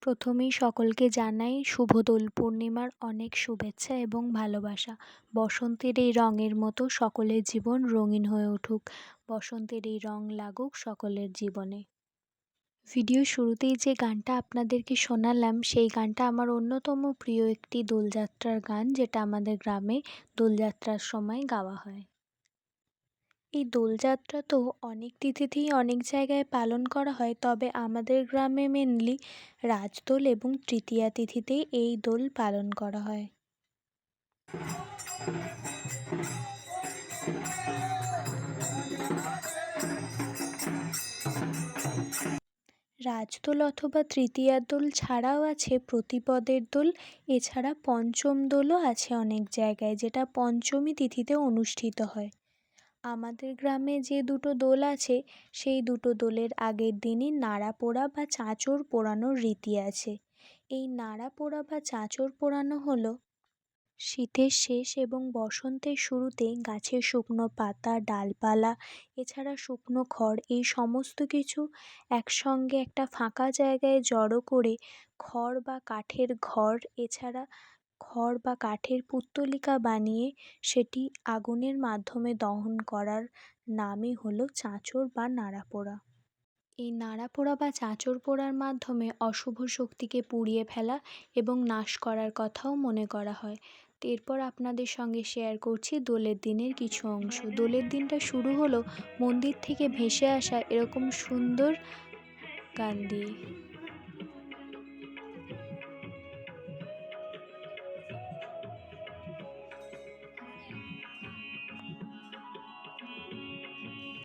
প্রথমেই সকলকে জানাই শুভ দোল পূর্ণিমার অনেক শুভেচ্ছা এবং ভালোবাসা। বসন্তের এই রঙের মতো সকলের জীবন রঙিন হয়ে উঠুক। বসন্তের এই রং লাগুক সকলের জীবনে। ভিডিও শুরুতেই যে গানটা আপনাদেরকে শোনালাম সেই গানটা আমার অন্যতম প্রিয় একটি দোলযাত্রার গান, যেটা আমাদের গ্রামে দোলযাত্রার সময় গাওয়া হয়। এই দোলযাত্রা তো অনেক তিথিতেই অনেক জায়গায় পালন করা হয়, তবে আমাদের গ্রামে মেনলি রাজদোল এবং তৃতীয়া তিথিতেই এই দোল পালন করা হয়। রাজদোল অথবা তৃতীয়া দোল ছাড়াও আছে প্রতিপদের দোল, এছাড়া পঞ্চম দোলও আছে অনেক জায়গায়, যেটা পঞ্চমী তিথিতে অনুষ্ঠিত হয়। আমাদের গ্রামে যে দুটো দোল আছে সেই দুটো দোলের আগের দিনই নাড়া পোড়া বা চাঁচর পোড়ানোর রীতি আছে। এই নাড়া পোড়া বা চাঁচর পোড়ানো হলো শীতের শেষ এবং বসন্তের শুরুতে গাছের শুকনো পাতা, ডালপালা, এছাড়া শুকনো খড় এই সমস্ত কিছু একসঙ্গে একটা ফাঁকা জায়গায় জড়ো করে খড় বা কাঠের ঘর, এছাড়া খড় বা কাঠের পুত্তলিকা বানিয়ে সেটি আগুনের মাধ্যমে দহন করার নামই হলো চাঁচর বা নাড়া পোড়া। এই নাড়া পোড়া বা চাঁচর পোড়ার মাধ্যমে অশুভ শক্তিকে পুড়িয়ে ফেলা এবং নাশ করার কথাও মনে করা হয়। তো এরপর আপনাদের সঙ্গে শেয়ার করছি দোলের দিনের কিছু অংশ। দোলের দিনটা শুরু হলো মন্দির থেকে ভেসে আসা এরকম সুন্দর গান দিয়ে।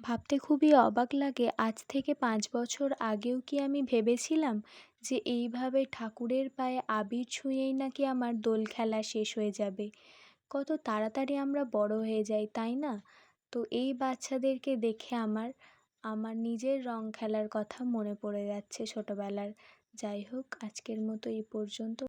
ভাবতে খুবই অবাক লাগে, আজ থেকে ৫ বছর আগেও কি আমি ভেবেছিলাম যে এইভাবে ঠাকুরের পায়ে আবির ছুঁয়েই নাকি আমার দোল খেলা শেষ হয়ে যাবে। কত তাড়াতাড়ি আমরা বড় হয়ে যাই, তাই না? তো এই বাচ্চাদেরকে দেখে আমার আমার নিজের রং খেলার কথা মনে পড়ে যাচ্ছে ছোটবেলার। যাই হোক, আজকের মতো এই পর্যন্ত।